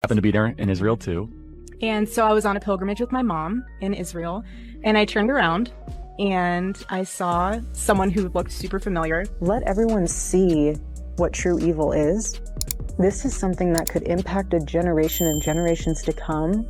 Happened to be there in Israel too. And so I was on a pilgrimage with my mom in Israel, and I turned around and I saw someone who looked super familiar. Let everyone see what true evil is. This is something that could impact a generation and generations to come.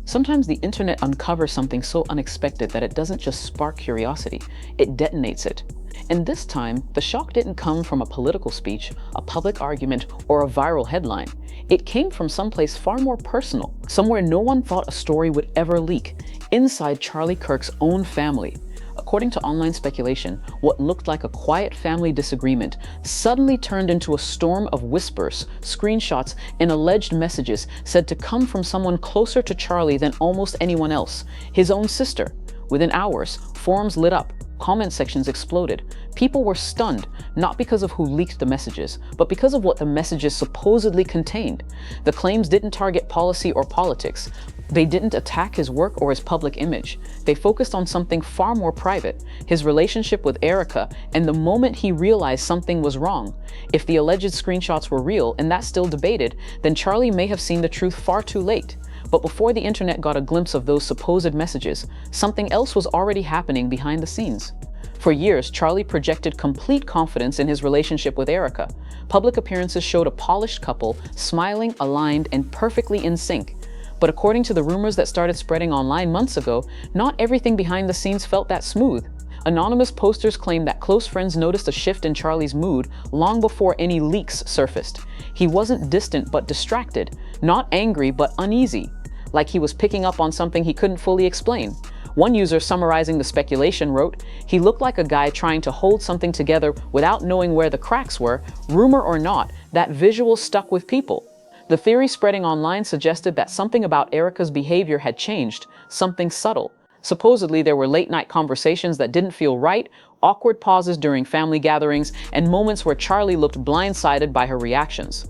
Sometimes the internet uncovers something so unexpected that it doesn't just spark curiosity, it detonates it. And this time, the shock didn't come from a political speech, a public argument, or a viral headline. It came from someplace far more personal, somewhere no one thought a story would ever leak, inside Charlie Kirk's own family. According to online speculation, what looked like a quiet family disagreement suddenly turned into a storm of whispers, screenshots, and alleged messages said to come from someone closer to Charlie than almost anyone else, his own sister. Within hours, forums lit up. Comment sections exploded. People were stunned, not because of who leaked the messages, but because of what the messages supposedly contained. The claims didn't target policy or politics. They didn't attack his work or his public image. They focused on something far more private, his relationship with Erika, and the moment he realized something was wrong. If the alleged screenshots were real, and that's still debated, then Charlie may have seen the truth far too late. But before the internet got a glimpse of those supposed messages, something else was already happening behind the scenes. For years, Charlie projected complete confidence in his relationship with Erika. Public appearances showed a polished couple, smiling, aligned, and perfectly in sync. But according to the rumors that started spreading online months ago, not everything behind the scenes felt that smooth. Anonymous posters claimed that close friends noticed a shift in Charlie's mood long before any leaks surfaced. He wasn't distant but distracted, not angry but uneasy, like he was picking up on something he couldn't fully explain. One user summarizing the speculation wrote, "He looked like a guy trying to hold something together without knowing where the cracks were. Rumor or not, that visual stuck with people." The theory spreading online suggested that something about Erika's behavior had changed, something subtle. Supposedly, there were late-night conversations that didn't feel right, awkward pauses during family gatherings, and moments where Charlie looked blindsided by her reactions.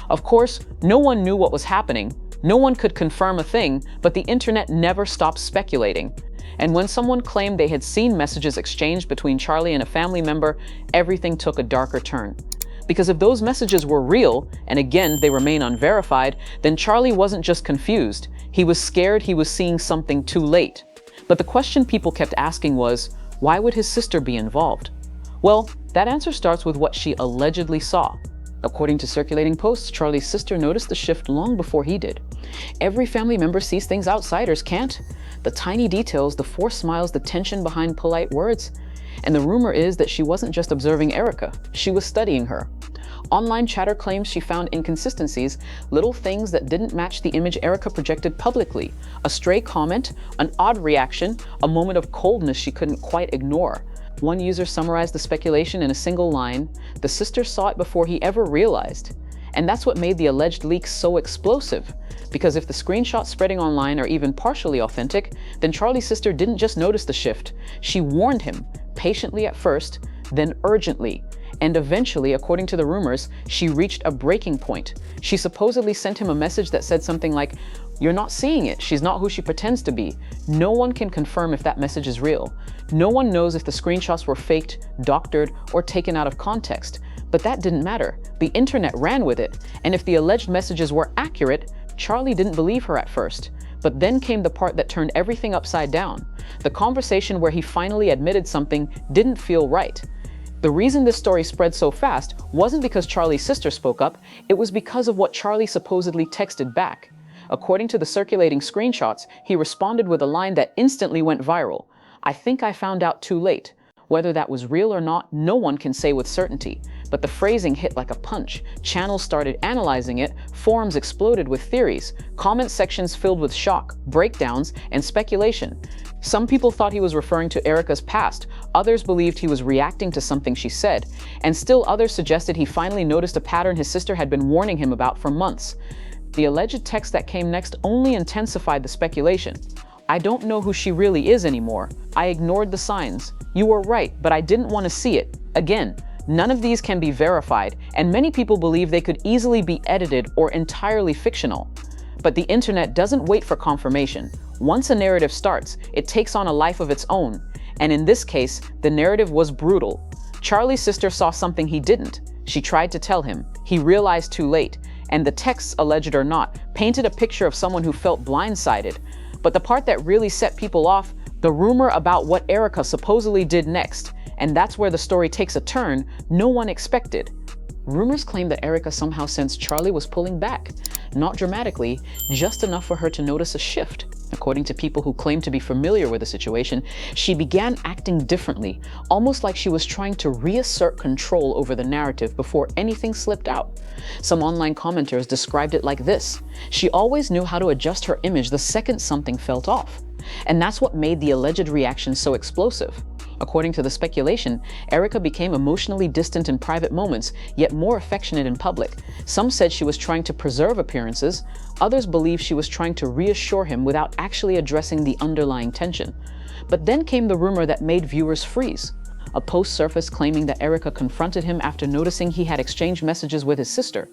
Of course, no one knew what was happening. No one could confirm a thing, but the internet never stopped speculating. And when someone claimed they had seen messages exchanged between Charlie and a family member, everything took a darker turn. Because if those messages were real, and again, they remain unverified, then Charlie wasn't just confused. He was scared he was seeing something too late. But the question people kept asking was, why would his sister be involved? Well, that answer starts with what she allegedly saw. According to circulating posts, Charlie's sister noticed the shift long before he did. Every family member sees things outsiders can't. The tiny details, the forced smiles, the tension behind polite words. And the rumor is that she wasn't just observing Erika, she was studying her. Online chatter claims she found inconsistencies, little things that didn't match the image Erika projected publicly. A stray comment, an odd reaction, a moment of coldness she couldn't quite ignore. One user summarized the speculation in a single line, "The sister saw it before he ever realized." And that's what made the alleged leaks so explosive. Because if the screenshots spreading online are even partially authentic, then Charlie's sister didn't just notice the shift. She warned him, patiently at first, then urgently. And eventually, according to the rumors, she reached a breaking point. She supposedly sent him a message that said something like, "You're not seeing it. She's not who she pretends to be." No one can confirm if that message is real. No one knows if the screenshots were faked, doctored, or taken out of context. But that didn't matter. The internet ran with it. And if the alleged messages were accurate, Charlie didn't believe her at first. But then came the part that turned everything upside down. The conversation where he finally admitted something didn't feel right. The reason this story spread so fast wasn't because Charlie's sister spoke up, it was because of what Charlie supposedly texted back. According to the circulating screenshots, he responded with a line that instantly went viral. "I think I found out too late." Whether that was real or not, no one can say with certainty. But the phrasing hit like a punch. Channels started analyzing it, forums exploded with theories, comment sections filled with shock, breakdowns, and speculation. Some people thought he was referring to Erika's past, others believed he was reacting to something she said, and still others suggested he finally noticed a pattern his sister had been warning him about for months. The alleged text that came next only intensified the speculation. "I don't know who she really is anymore. I ignored the signs. You were right, but I didn't want to see it." Again, none of these can be verified, and many people believe they could easily be edited or entirely fictional. But the internet doesn't wait for confirmation. Once a narrative starts, it takes on a life of its own. And in this case, the narrative was brutal. Charlie's sister saw something he didn't. She tried to tell him. He realized too late. and the texts, alleged or not, painted a picture of someone who felt blindsided. But the part that really set people off, the rumor about what Erika supposedly did next, and that's where the story takes a turn no one expected. Rumors claim that Erika somehow sensed Charlie was pulling back, not dramatically, just enough for her to notice a shift. According to people who claim to be familiar with the situation, she began acting differently, almost like she was trying to reassert control over the narrative before anything slipped out. Some online commenters described it like this: she always knew how to adjust her image the second something felt off. And that's what made the alleged reaction so explosive. According to the speculation, Erika became emotionally distant in private moments, yet more affectionate in public. Some said she was trying to preserve appearances. Others believe she was trying to reassure him without actually addressing the underlying tension. But then came the rumor that made viewers freeze. A post surfaced claiming that Erika confronted him after noticing he had exchanged messages with his sister.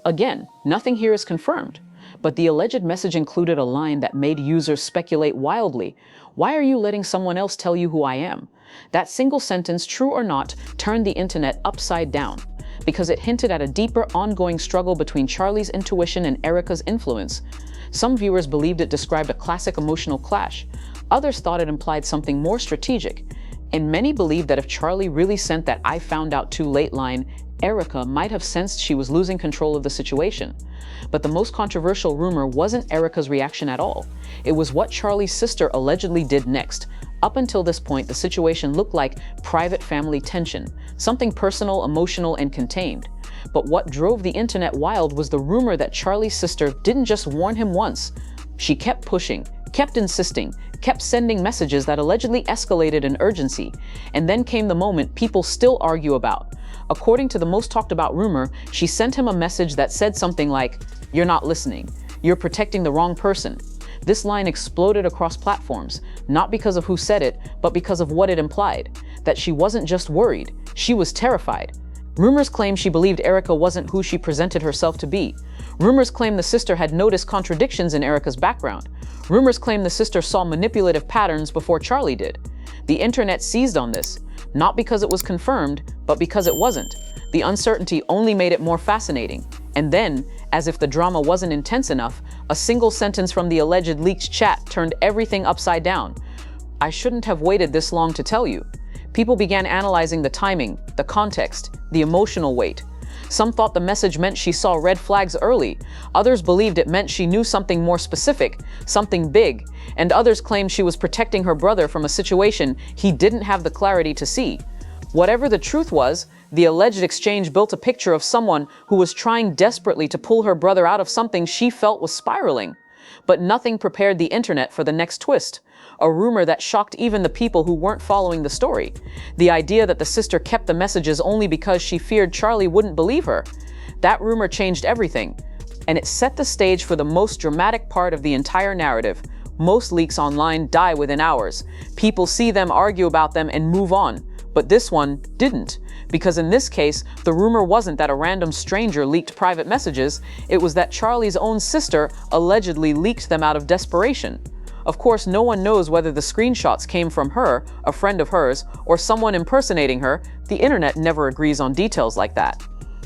Again, nothing here is confirmed, but the alleged message included a line that made users speculate wildly. "Why are you letting someone else tell you who I am?" That single sentence, true or not, turned the internet upside down, because it hinted at a deeper, ongoing struggle between Charlie's intuition and Erika's influence. Some viewers believed it described a classic emotional clash. Others thought it implied something more strategic. And many believed that if Charlie really sent that "I found out too late" line, Erika might have sensed she was losing control of the situation. But the most controversial rumor wasn't Erika's reaction at all. It was what Charlie's sister allegedly did next. Up until this point, the situation looked like private family tension, something personal, emotional, and contained. But what drove the internet wild was the rumor that Charlie's sister didn't just warn him once. She kept pushing, kept insisting, kept sending messages that allegedly escalated in urgency. And then came the moment people still argue about. According to the most talked about rumor, she sent him a message that said something like, "You're not listening. You're protecting the wrong person." This line exploded across platforms, not because of who said it, but because of what it implied. That she wasn't just worried, she was terrified. Rumors claim she believed Erika wasn't who she presented herself to be. Rumors claim the sister had noticed contradictions in Erika's background. Rumors claim the sister saw manipulative patterns before Charlie did. The internet seized on this, not because it was confirmed, but because it wasn't. The uncertainty only made it more fascinating. And then, as if the drama wasn't intense enough, a single sentence from the alleged leaked chat turned everything upside down. "I shouldn't have waited this long to tell you." People began analyzing the timing, the context, the emotional weight. Some thought the message meant she saw red flags early. Others believed it meant she knew something more specific, something big. And others claimed she was protecting her brother from a situation he didn't have the clarity to see. Whatever the truth was, the alleged exchange built a picture of someone who was trying desperately to pull her brother out of something she felt was spiraling. But nothing prepared the internet for the next twist, a rumor that shocked even the people who weren't following the story. The idea that the sister kept the messages only because she feared Charlie wouldn't believe her. That rumor changed everything, and it set the stage for the most dramatic part of the entire narrative. Most leaks online die within hours. People see them, argue about them, and move on. But this one didn't, because in this case, the rumor wasn't that a random stranger leaked private messages, it was that Charlie's own sister allegedly leaked them out of desperation. Of course, no one knows whether the screenshots came from her, a friend of hers, or someone impersonating her. The internet never agrees on details like that.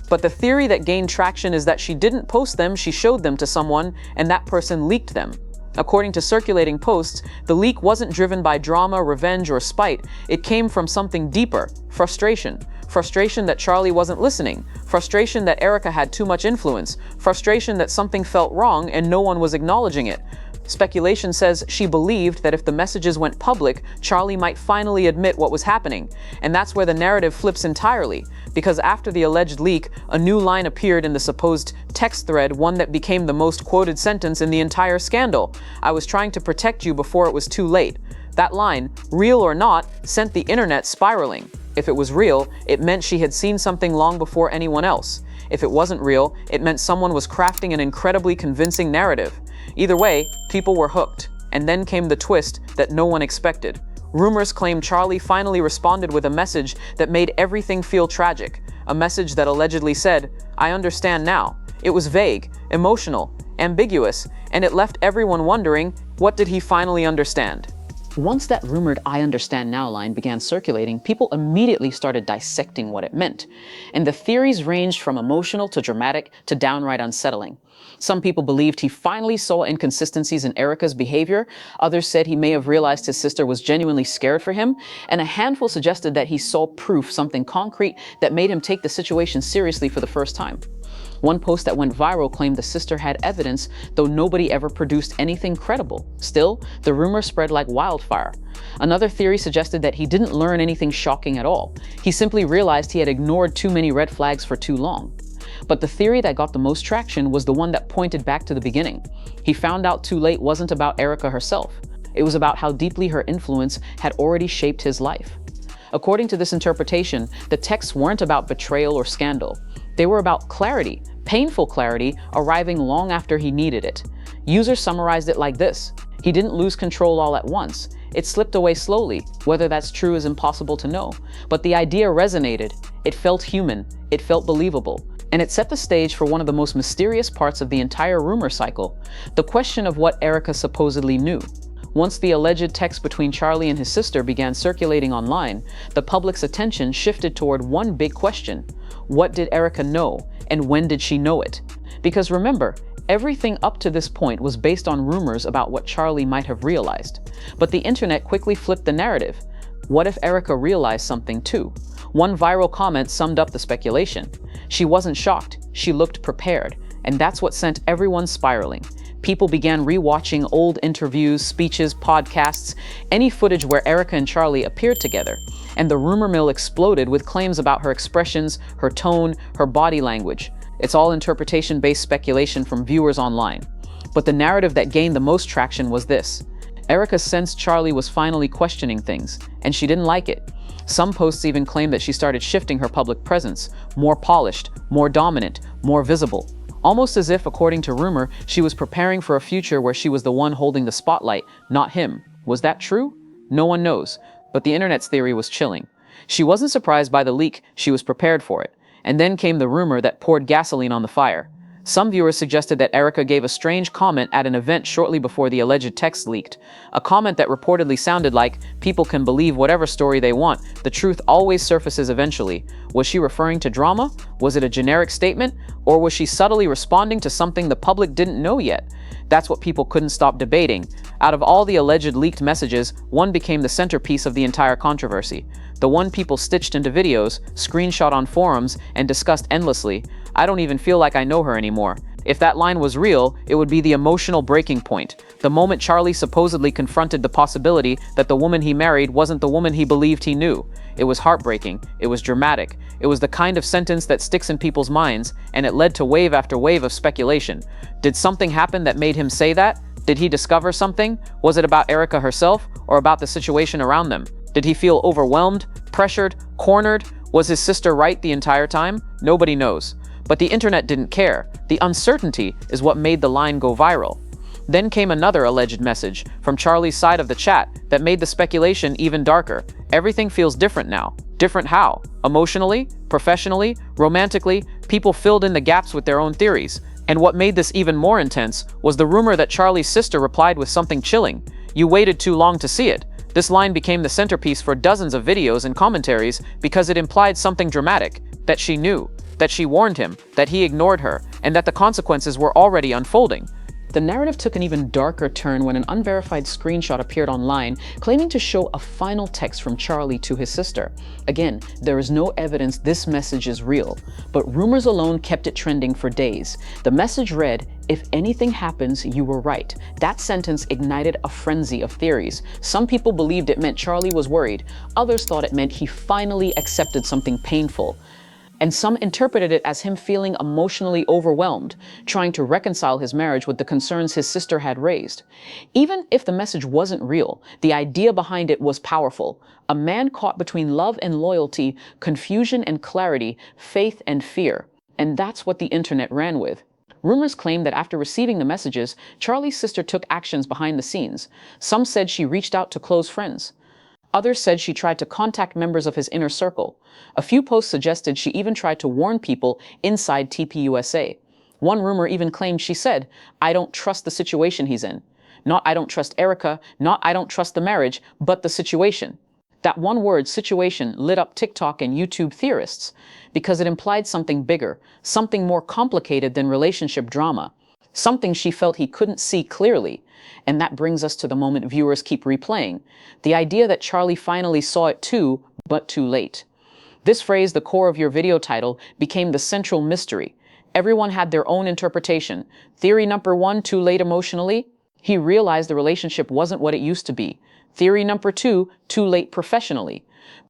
But the theory that gained traction is that she didn't post them, she showed them to someone, and that person leaked them. According to circulating posts, the leak wasn't driven by drama, revenge, or spite. It came from something deeper: frustration. Frustration that Charlie wasn't listening. Frustration that Erika had too much influence. Frustration that something felt wrong and no one was acknowledging it. Speculation says she believed that if the messages went public, Charlie might finally admit what was happening. And that's where the narrative flips entirely, because after the alleged leak, a new line appeared in the supposed text thread, one that became the most quoted sentence in the entire scandal. "I was trying to protect you before it was too late." That line, real or not, sent the internet spiraling. If it was real, it meant she had seen something long before anyone else. If it wasn't real, it meant someone was crafting an incredibly convincing narrative. Either way, people were hooked. And then came the twist that no one expected. Rumors claim Charlie finally responded with a message that made everything feel tragic. A message that allegedly said, "I understand now." It was vague, emotional, ambiguous, and it left everyone wondering, what did he finally understand? Once that rumored "I understand now" line began circulating, people immediately started dissecting what it meant. And the theories ranged from emotional to dramatic to downright unsettling. Some people believed he finally saw inconsistencies in Erika's behavior. Others said he may have realized his sister was genuinely scared for him. And a handful suggested that he saw proof, something concrete, that made him take the situation seriously for the first time. One post that went viral claimed the sister had evidence, though nobody ever produced anything credible. Still, the rumor spread like wildfire. Another theory suggested that he didn't learn anything shocking at all. He simply realized he had ignored too many red flags for too long. But the theory that got the most traction was the one that pointed back to the beginning. He found out too late wasn't about Erika herself. It was about how deeply her influence had already shaped his life. According to this interpretation, the texts weren't about betrayal or scandal. They were about clarity, painful clarity, arriving long after he needed it. Users summarized it like this: he didn't lose control all at once. It slipped away slowly. Whether that's true is impossible to know. But the idea resonated. It felt human. It felt believable. And it set the stage for one of the most mysterious parts of the entire rumor cycle: the question of what Erika supposedly knew. Once the alleged text between Charlie and his sister began circulating online, the public's attention shifted toward one big question: what did Erika know, and when did she know it? Because remember, everything up to this point was based on rumors about what Charlie might have realized. But the internet quickly flipped the narrative. What if Erika realized something too? One viral comment summed up the speculation. She wasn't shocked, she looked prepared, and that's what sent everyone spiraling. People began rewatching old interviews, speeches, podcasts, any footage where Erika and Charlie appeared together. And the rumor mill exploded with claims about her expressions, her tone, her body language. It's all interpretation-based speculation from viewers online. But the narrative that gained the most traction was this: Erika sensed Charlie was finally questioning things, and she didn't like it. Some posts even claimed that she started shifting her public presence, more polished, more dominant, more visible. Almost as if, according to rumor, she was preparing for a future where she was the one holding the spotlight, not him. Was that true? No one knows, but the internet's theory was chilling. She wasn't surprised by the leak, she was prepared for it. And then came the rumor that poured gasoline on the fire. Some viewers suggested that Erika gave a strange comment at an event shortly before the alleged text leaked. A comment that reportedly sounded like, "People can believe whatever story they want. The truth always surfaces eventually." Was she referring to drama? Was it a generic statement? Or was she subtly responding to something the public didn't know yet? That's what people couldn't stop debating. Out of all the alleged leaked messages, one became the centerpiece of the entire controversy. The one people stitched into videos, screenshot on forums, and discussed endlessly. "I don't even feel like I know her anymore." If that line was real, it would be the emotional breaking point. The moment Charlie supposedly confronted the possibility that the woman he married wasn't the woman he believed he knew. It was heartbreaking. It was dramatic. It was the kind of sentence that sticks in people's minds, and it led to wave after wave of speculation. Did something happen that made him say that? Did he discover something? Was it about Erika herself, or about the situation around them? Did he feel overwhelmed, pressured, cornered? Was his sister right the entire time? Nobody knows. But the internet didn't care. The uncertainty is what made the line go viral. Then came another alleged message from Charlie's side of the chat that made the speculation even darker. Everything feels different now. Different how? Emotionally, professionally, romantically, people filled in the gaps with their own theories. And what made this even more intense was the rumor that Charlie's sister replied with something chilling. "You waited too long to see it." This line became the centerpiece for dozens of videos and commentaries because it implied something dramatic, that she knew, that she warned him, that he ignored her, and that the consequences were already unfolding. The narrative took an even darker turn when an unverified screenshot appeared online claiming to show a final text from Charlie to his sister. Again, there is no evidence this message is real, but rumors alone kept it trending for days. The message read, "If anything happens, you were right." That sentence ignited a frenzy of theories. Some people believed it meant Charlie was worried. Others thought it meant he finally accepted something painful. And some interpreted it as him feeling emotionally overwhelmed, trying to reconcile his marriage with the concerns his sister had raised. Even if the message wasn't real, the idea behind it was powerful. A man caught between love and loyalty, confusion and clarity, faith and fear. And that's what the internet ran with. Rumors claim that after receiving the messages, Charlie's sister took actions behind the scenes. Some said she reached out to close friends. Others said she tried to contact members of his inner circle. A few posts suggested she even tried to warn people inside TPUSA. One rumor even claimed she said, "I don't trust the situation he's in." Not I don't trust Erika, not I don't trust the marriage, but the situation. That one word, situation, lit up TikTok and YouTube theorists because it implied something bigger, something more complicated than relationship drama, something she felt he couldn't see clearly. And that brings us to the moment viewers keep replaying, the idea that Charlie finally saw it too, but too late. This phrase, the core of your video title, became the central mystery. Everyone had their own interpretation. Theory number 1, too late emotionally. He realized the relationship wasn't what it used to be. Theory number 2, too late professionally.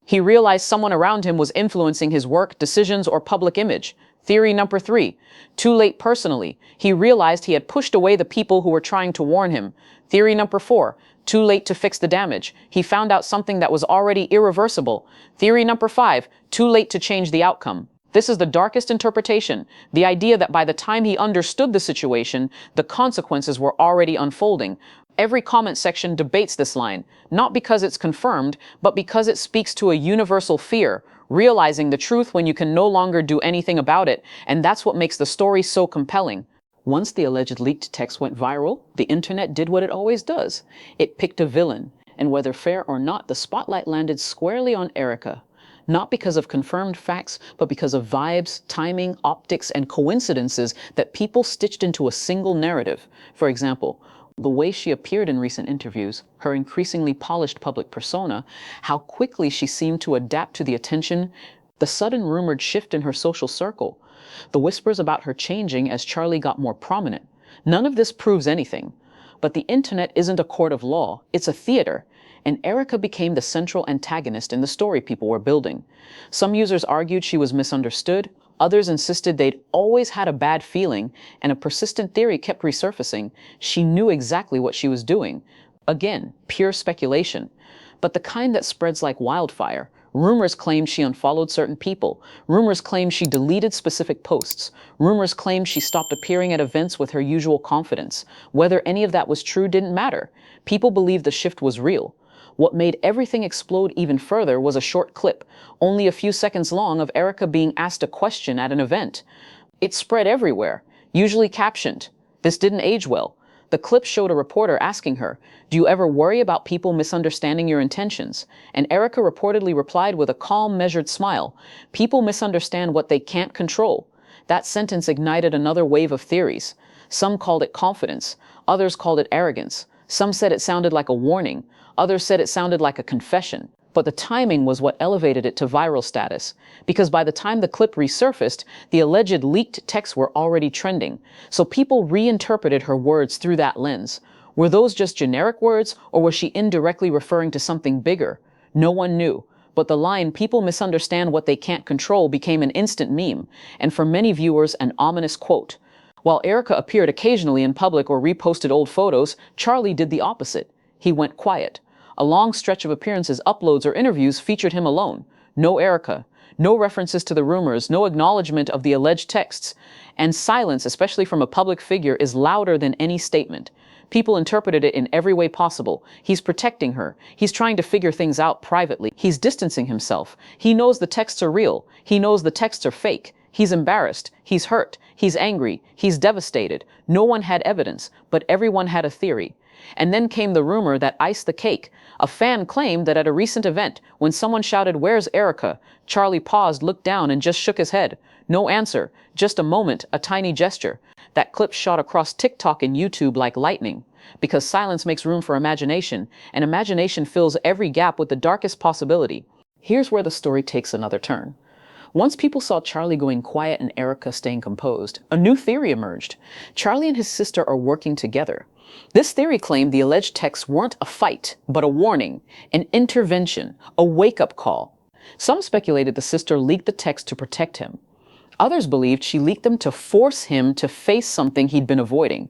He realized someone around him was influencing his work, decisions, or public image. Theory number 3, too late personally. He realized he had pushed away the people who were trying to warn him. Theory number 4, too late to fix the damage. He found out something that was already irreversible. Theory number 5, too late to change the outcome. This is the darkest interpretation, the idea that by the time he understood the situation, the consequences were already unfolding. Every comment section debates this line, not because it's confirmed, but because it speaks to a universal fear, realizing the truth when you can no longer do anything about it, and that's what makes the story so compelling. Once the alleged leaked text went viral, the internet did what it always does. It picked a villain, and whether fair or not, the spotlight landed squarely on Erika. Not because of confirmed facts, but because of vibes, timing, optics, and coincidences that people stitched into a single narrative. For example, the way she appeared in recent interviews, her increasingly polished public persona, how quickly she seemed to adapt to the attention, the sudden rumored shift in her social circle, the whispers about her changing as Charlie got more prominent. None of this proves anything. But the internet isn't a court of law, it's a theater, and Erika became the central antagonist in the story people were building. Some users argued she was misunderstood, others insisted they'd always had a bad feeling, and a persistent theory kept resurfacing. She knew exactly what she was doing. Again, pure speculation, but the kind that spreads like wildfire. Rumors claimed she unfollowed certain people. Rumors claimed she deleted specific posts. Rumors claimed she stopped appearing at events with her usual confidence. Whether any of that was true didn't matter. People believed the shift was real. What made everything explode even further was a short clip, only a few seconds long, of Erika being asked a question at an event. It spread everywhere, usually captioned, "This didn't age well." The clip showed a reporter asking her, "Do you ever worry about people misunderstanding your intentions?" And Erika reportedly replied with a calm, measured smile, "People misunderstand what they can't control." That sentence ignited another wave of theories. Some called it confidence, others called it arrogance. Some said it sounded like a warning, others said it sounded like a confession. But the timing was what elevated it to viral status, because by the time the clip resurfaced, the alleged leaked texts were already trending. So people reinterpreted her words through that lens. Were those just generic words, or was she indirectly referring to something bigger? No one knew. But the line, "People misunderstand what they can't control," became an instant meme, and for many viewers, an ominous quote. While Erika appeared occasionally in public or reposted old photos, Charlie did the opposite. He went quiet. A long stretch of appearances, uploads, or interviews featured him alone. No Erika, no references to the rumors, no acknowledgement of the alleged texts. And silence, especially from a public figure, is louder than any statement. People interpreted it in every way possible. He's protecting her. He's trying to figure things out privately. He's distancing himself. He knows the texts are real. He knows the texts are fake. He's embarrassed. He's hurt. He's angry. He's devastated. No one had evidence, but everyone had a theory. And then came the rumor that iced the cake. A fan claimed that at a recent event, when someone shouted, "Where's Erika?" Charlie paused, looked down, and just shook his head. No answer, just a moment, a tiny gesture. That clip shot across TikTok and YouTube like lightning. Because silence makes room for imagination, and imagination fills every gap with the darkest possibility. Here's where the story takes another turn. Once people saw Charlie going quiet and Erika staying composed, a new theory emerged. Charlie and his sister are working together. This theory claimed the alleged texts weren't a fight, but a warning, an intervention, a wake-up call. Some speculated the sister leaked the text to protect him. Others believed she leaked them to force him to face something he'd been avoiding.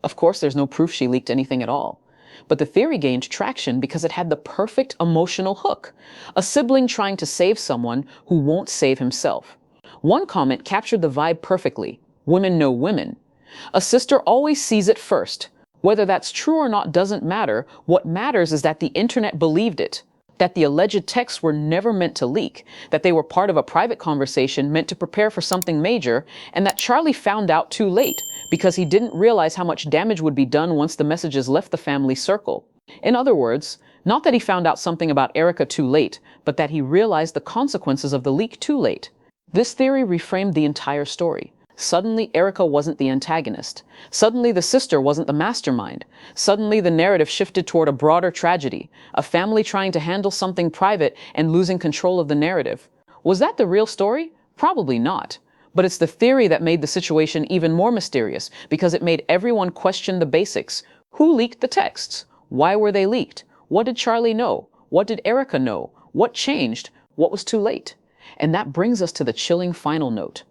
Of course, there's no proof she leaked anything at all. But the theory gained traction because it had the perfect emotional hook. A sibling trying to save someone who won't save himself. One comment captured the vibe perfectly. Women know women. A sister always sees it first. Whether that's true or not doesn't matter. What matters is that the internet believed it. that the alleged texts were never meant to leak, that they were part of a private conversation meant to prepare for something major, and that Charlie found out too late because he didn't realize how much damage would be done once the messages left the family circle. In other words, not that he found out something about Erika too late, but that he realized the consequences of the leak too late. This theory reframed the entire story. Suddenly, Erika wasn't the antagonist. Suddenly, the sister wasn't the mastermind. Suddenly, the narrative shifted toward a broader tragedy, a family trying to handle something private and losing control of the narrative. Was that the real story? Probably not. But it's the theory that made the situation even more mysterious because it made everyone question the basics. Who leaked the texts? Why were they leaked? What did Charlie know? What did Erika know? What changed? What was too late? And that brings us to the chilling final note.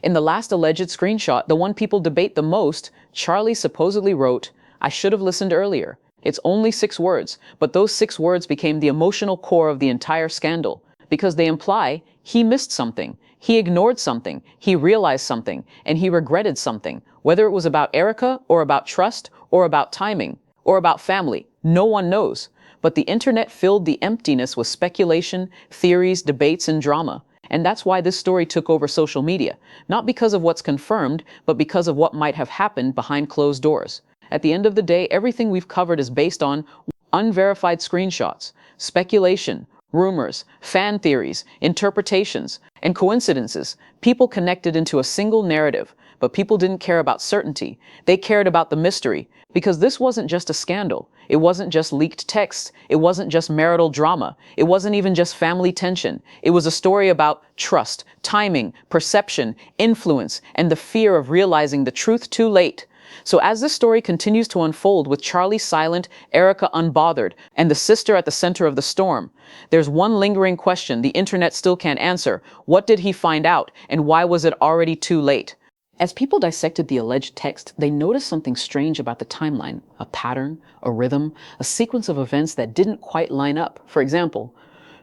In the last alleged screenshot, the one people debate the most, Charlie supposedly wrote, "I should have listened earlier." It's only 6 words, but those 6 words became the emotional core of the entire scandal, because they imply he missed something, he ignored something, he realized something, and he regretted something, whether it was about Erika, or about trust, or about timing, or about family. No one knows. But the internet filled the emptiness with speculation, theories, debates, and drama. And that's why this story took over social media, not because of what's confirmed, but because of what might have happened behind closed doors. At the end of the day, everything we've covered is based on unverified screenshots, speculation, rumors, fan theories, interpretations, and coincidences. People connected into a single narrative, but people didn't care about certainty. They cared about the mystery, because this wasn't just a scandal. It wasn't just leaked texts. It wasn't just marital drama. It wasn't even just family tension. It was a story about trust, timing, perception, influence, and the fear of realizing the truth too late. So as this story continues to unfold with Charlie silent, Erika unbothered, and the sister at the center of the storm, there's one lingering question the internet still can't answer. What did he find out, and why was it already too late? As people dissected the alleged text, they noticed something strange about the timeline, a pattern, a rhythm, a sequence of events that didn't quite line up. For example,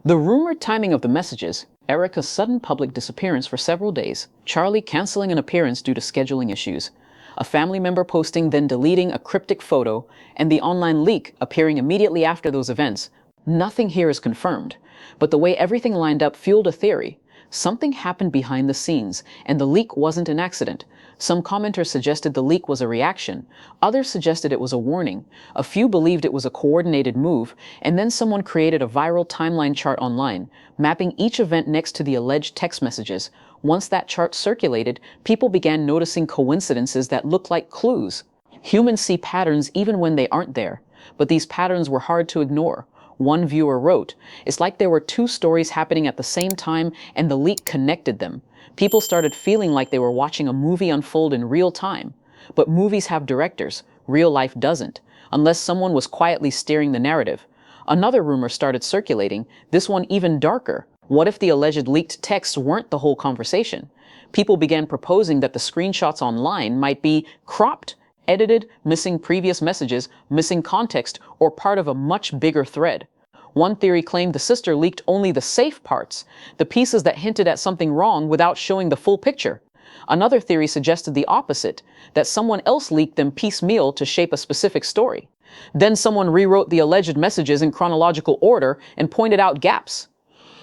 the rumored timing of the messages, Erika's sudden public disappearance for several days, Charlie canceling an appearance due to scheduling issues, a family member posting then deleting a cryptic photo, and the online leak appearing immediately after those events. Nothing here is confirmed, but the way everything lined up fueled a theory. Something happened behind the scenes, and the leak wasn't an accident. Some commenters suggested the leak was a reaction. Others suggested it was a warning. A few believed it was a coordinated move, and then someone created a viral timeline chart online, mapping each event next to the alleged text messages. Once that chart circulated, people began noticing coincidences that looked like clues. Humans see patterns even when they aren't there, but these patterns were hard to ignore. One viewer wrote, "It's like there were 2 stories happening at the same time and the leak connected them." People started feeling like they were watching a movie unfold in real time. But movies have directors. Real life doesn't, unless someone was quietly steering the narrative. Another rumor started circulating, this one even darker. What if the alleged leaked texts weren't the whole conversation? People began proposing that the screenshots online might be cropped, edited, missing previous messages, missing context, or part of a much bigger thread. One theory claimed the sister leaked only the safe parts, the pieces that hinted at something wrong without showing the full picture. Another theory suggested the opposite, that someone else leaked them piecemeal to shape a specific story. Then someone rewrote the alleged messages in chronological order and pointed out gaps.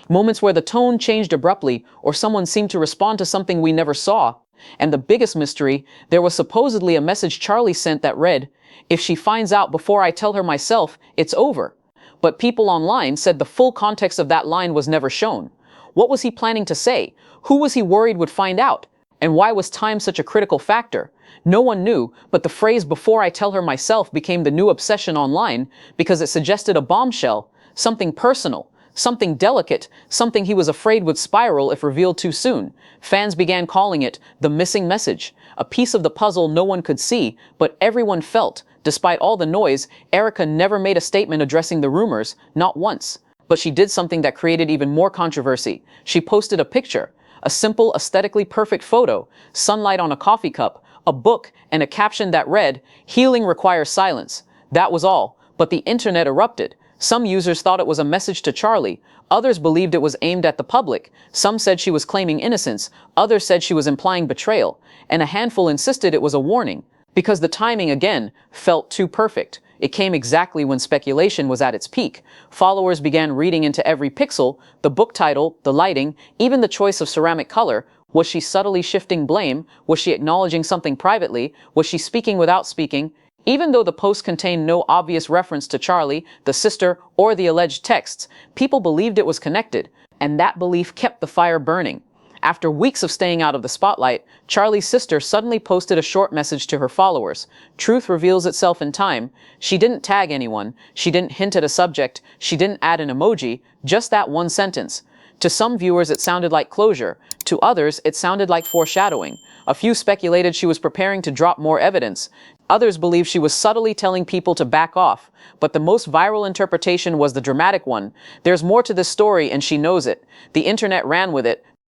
Moments where the tone changed abruptly, or someone seemed to respond to something we never saw. And the biggest mystery, there was supposedly a message Charlie sent that read, "If she finds out before I tell her myself, it's over." But people online said the full context of that line was never shown. What was he planning to say? Who was he worried would find out? And why was time such a critical factor? No one knew, but the phrase "before I tell her myself" became the new obsession online because it suggested a bombshell, something personal, something delicate, something he was afraid would spiral if revealed too soon. Fans began calling it the missing message, a piece of the puzzle no one could see, but everyone felt. Despite all the noise, Erika never made a statement addressing the rumors, not once. But she did something that created even more controversy. She posted a picture, a simple, aesthetically perfect photo, sunlight on a coffee cup, a book, and a caption that read, "Healing requires silence." That was all, but the internet erupted. Some users thought it was a message to Charlie. Others believed it was aimed at the public. Some said she was claiming innocence. Others said she was implying betrayal. And a handful insisted it was a warning, because the timing, again, felt too perfect. It came exactly when speculation was at its peak. Followers began reading into every pixel, the book title, the lighting, even the choice of ceramic color. Was she subtly shifting blame? Was she acknowledging something privately? Was she speaking without speaking? Even though the post contained no obvious reference to Charlie, the sister, or the alleged texts, people believed it was connected, and that belief kept the fire burning. After weeks of staying out of the spotlight, Charlie's sister suddenly posted a short message to her followers. Truth reveals itself in time. She didn't tag anyone. She didn't hint at a subject. She didn't add an emoji. Just that one sentence. To some viewers, it sounded like closure. To others, it sounded like foreshadowing. A few speculated she was preparing to drop more evidence. Others believed she was subtly telling people to back off. But the most viral interpretation was the dramatic one. There's more to this story, and she knows it. The internet ran with it.